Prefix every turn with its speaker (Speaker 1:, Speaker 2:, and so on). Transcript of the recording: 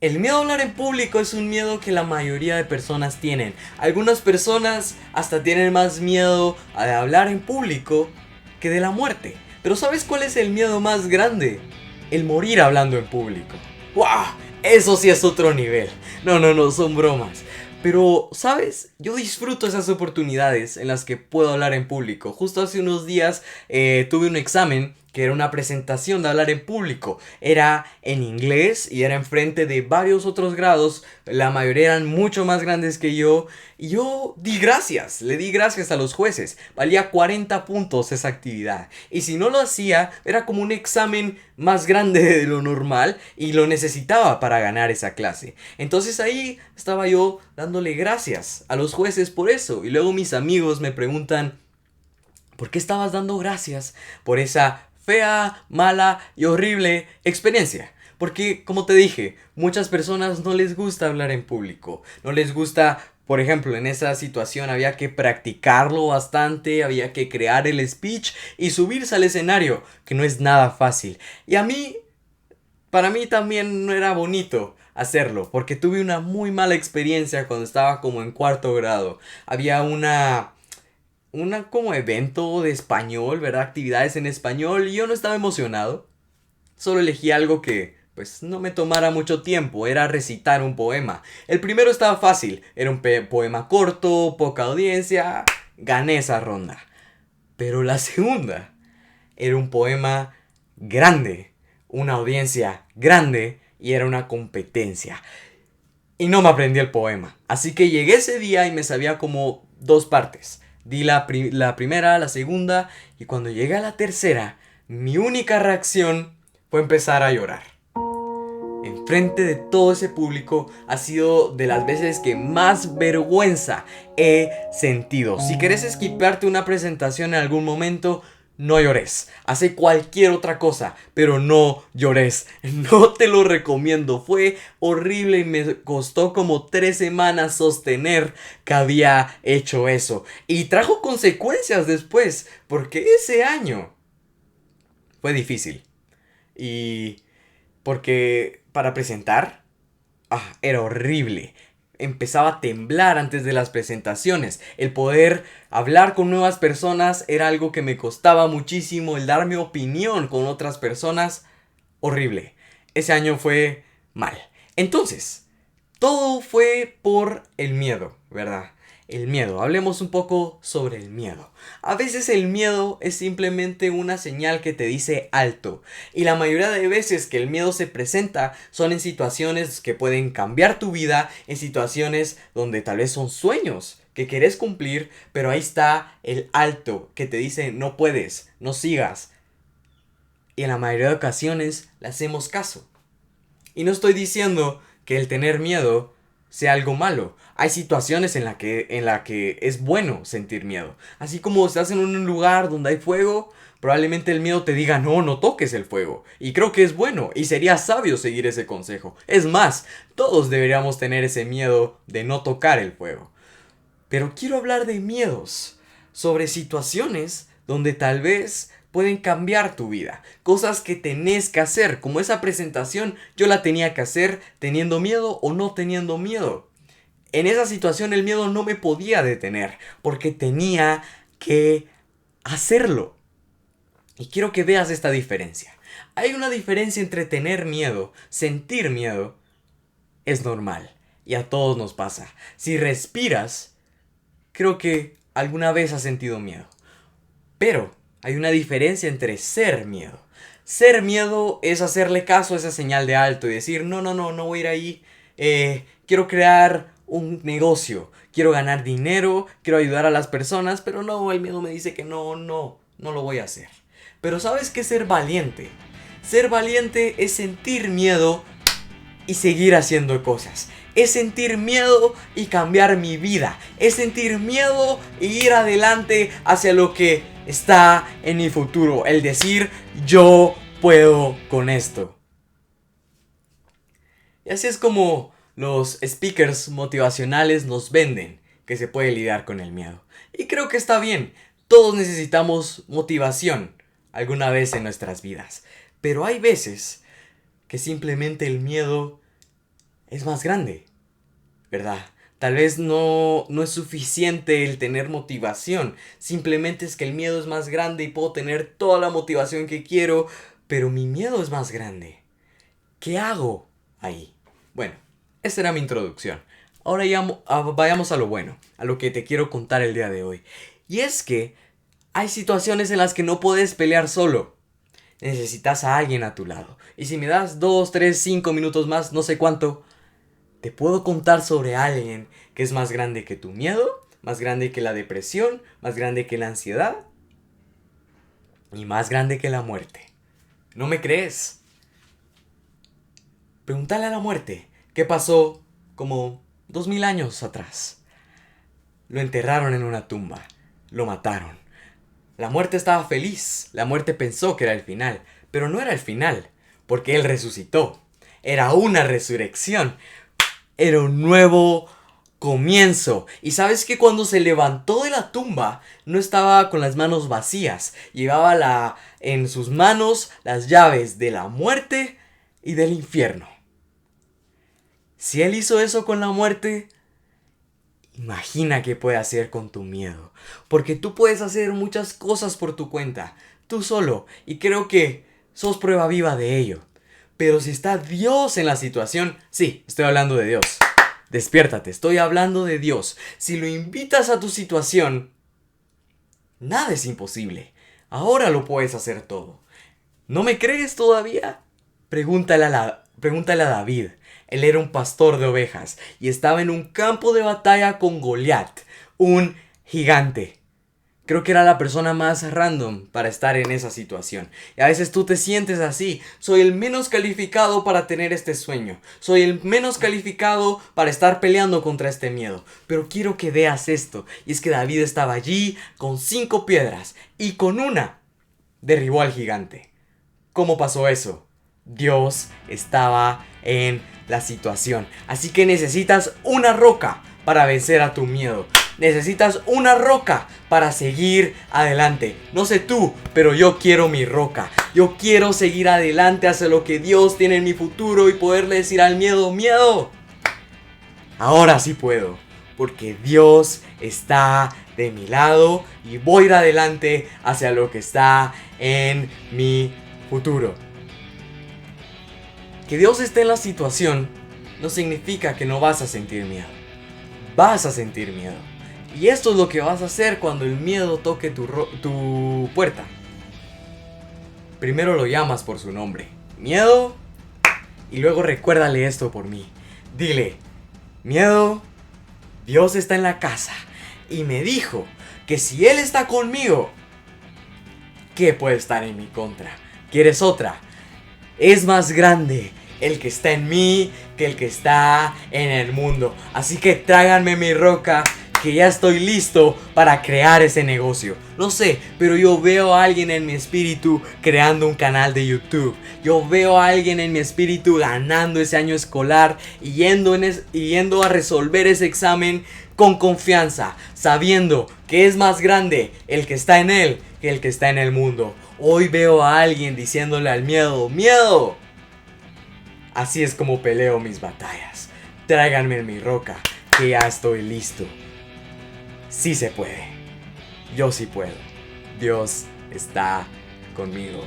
Speaker 1: El miedo a hablar en público es un miedo que la mayoría de personas tienen. Algunas personas hasta tienen más miedo a hablar en público que de la muerte. Pero ¿sabes cuál es el miedo más grande? El morir hablando en público. ¡Wow! Eso sí es otro nivel. No, son bromas. Pero, ¿sabes? Yo disfruto esas oportunidades en las que puedo hablar en público. Justo hace unos días tuve un examen que era una presentación de hablar en público. Era en inglés y era enfrente de varios otros grados. La mayoría eran mucho más grandes que yo. Y yo le di gracias a los jueces. Valía 40 puntos esa actividad. Y si no lo hacía, era como un examen más grande de lo normal y lo necesitaba para ganar esa clase. Entonces ahí estaba yo dándole gracias a los jueces por eso. Y luego mis amigos me preguntan, ¿por qué estabas dando gracias por esa fea, mala y horrible experiencia? Porque, como te dije, muchas personas no les gusta hablar en público. No les gusta, por ejemplo, en esa situación había que practicarlo bastante, había que crear el speech y subirse al escenario, que no es nada fácil. Y para mí también no era bonito hacerlo, porque tuve una muy mala experiencia cuando estaba como en cuarto grado. Había una como evento de español, ¿verdad? Actividades en español y yo no estaba emocionado. Solo elegí algo que pues no me tomara mucho tiempo, era recitar un poema. El primero estaba fácil, era un poema corto, poca audiencia, gané esa ronda. Pero la segunda era un poema grande, una audiencia grande y era una competencia. Y no me aprendí el poema. Así que llegué ese día y me sabía como dos partes. Di la primera, la segunda y cuando llegué a la tercera, mi única reacción fue empezar a llorar. Enfrente de todo ese público ha sido de las veces que más vergüenza he sentido. Si querés esquiparte una presentación en algún momento, no llores. Hace cualquier otra cosa, pero no llores. No te lo recomiendo. Fue horrible y me costó como 3 semanas sostener que había hecho eso. Y trajo consecuencias después, porque ese año fue difícil. Y porque para presentar, era horrible. Empezaba a temblar antes de las presentaciones. El poder hablar con nuevas personas era algo que me costaba muchísimo. El dar mi opinión con otras personas, horrible. Ese año fue mal. Entonces, todo fue por el miedo, ¿verdad? El miedo. Hablemos un poco sobre el miedo. A veces el miedo es simplemente una señal que te dice alto. Y la mayoría de veces que el miedo se presenta son en situaciones que pueden cambiar tu vida, en situaciones donde tal vez son sueños que querés cumplir, pero ahí está el alto que te dice no puedes, no sigas. Y en la mayoría de ocasiones le hacemos caso. Y no estoy diciendo que el tener miedo sea algo malo. Hay situaciones en la que es bueno sentir miedo. Así como estás en un lugar donde hay fuego, probablemente el miedo te diga no, no toques el fuego. Y creo que es bueno y sería sabio seguir ese consejo. Es más, todos deberíamos tener ese miedo de no tocar el fuego. Pero quiero hablar de miedos, sobre situaciones donde tal vez pueden cambiar tu vida. Cosas que tenés que hacer, como esa presentación yo la tenía que hacer teniendo miedo o no teniendo miedo. En esa situación el miedo no me podía detener porque tenía que hacerlo. Y quiero que veas esta diferencia. Hay una diferencia entre tener miedo, sentir miedo, es normal. Y a todos nos pasa. Si respiras, creo que alguna vez has sentido miedo. Pero hay una diferencia entre ser miedo. Ser miedo es hacerle caso a esa señal de alto y decir, no voy a ir ahí. Quiero crear un negocio. Quiero ganar dinero. Quiero ayudar a las personas. Pero no, el miedo me dice que no lo voy a hacer. Pero ¿sabes qué es ser valiente? Ser valiente es sentir miedo y seguir haciendo cosas. Es sentir miedo y cambiar mi vida. Es sentir miedo y ir adelante hacia lo que está en mi futuro. El decir, yo puedo con esto. Y así es como los speakers motivacionales nos venden que se puede lidiar con el miedo. Y creo que está bien. Todos necesitamos motivación alguna vez en nuestras vidas. Pero hay veces que simplemente el miedo es más grande, ¿verdad? Tal vez no es suficiente el tener motivación. Simplemente es que el miedo es más grande y puedo tener toda la motivación que quiero, pero mi miedo es más grande. ¿Qué hago ahí? Bueno, esa era mi introducción. Ahora ya vayamos a lo bueno, a lo que te quiero contar el día de hoy. Y es que hay situaciones en las que no puedes pelear solo. Necesitas a alguien a tu lado. Y si me das 2, 3, 5 minutos más, no sé cuánto, te puedo contar sobre alguien que es más grande que tu miedo, más grande que la depresión, más grande que la ansiedad y más grande que la muerte. ¿No me crees? Pregúntale a la muerte qué pasó como 2000 años atrás. Lo enterraron en una tumba, lo mataron. La muerte estaba feliz, la muerte pensó que era el final, pero no era el final, porque él resucitó. Era una resurrección. Era un nuevo comienzo. Y sabes que cuando se levantó de la tumba, no estaba con las manos vacías. Llevaba en sus manos las llaves de la muerte y del infierno. Si él hizo eso con la muerte, imagina qué puede hacer con tu miedo. Porque tú puedes hacer muchas cosas por tu cuenta, tú solo. Y creo que sos prueba viva de ello. Pero si está Dios en la situación, sí, estoy hablando de Dios. Despiértate, estoy hablando de Dios. Si lo invitas a tu situación, nada es imposible. Ahora lo puedes hacer todo. ¿No me crees todavía? Pregúntale a David. Él era un pastor de ovejas y estaba en un campo de batalla con Goliat, un gigante. Creo que era la persona más random para estar en esa situación. Y a veces tú te sientes así. Soy el menos calificado para tener este sueño. Soy el menos calificado para estar peleando contra este miedo. Pero quiero que veas esto. Y es que David estaba allí con 5 piedras. Y con una derribó al gigante. ¿Cómo pasó eso? Dios estaba en la situación. Así que necesitas una roca para vencer a tu miedo. Necesitas una roca para seguir adelante. No sé tú, pero yo quiero mi roca. Yo quiero seguir adelante hacia lo que Dios tiene en mi futuro y poderle decir al miedo, miedo. Ahora sí puedo, porque Dios está de mi lado y voy a ir adelante hacia lo que está en mi futuro. Que Dios esté en la situación no significa que no vas a sentir miedo. Vas a sentir miedo. Y esto es lo que vas a hacer cuando el miedo toque tu puerta. Primero lo llamas por su nombre. Miedo. Y luego recuérdale esto por mí. Dile, miedo, Dios está en la casa. Y me dijo que si Él está conmigo, ¿qué puede estar en mi contra? ¿Quieres otra? Es más grande el que está en mí que el que está en el mundo. Así que tráiganme mi roca, que ya estoy listo para crear ese negocio. No sé, pero yo veo a alguien en mi espíritu creando un canal de YouTube. Yo veo a alguien en mi espíritu ganando ese año escolar y yendo a resolver ese examen con confianza, sabiendo que es más grande el que está en él que el que está en el mundo. Hoy veo a alguien diciéndole al miedo, ¡miedo! Así es como peleo mis batallas. Tráiganme mi roca, que ya estoy listo. Sí se puede. Yo sí puedo. Dios está conmigo.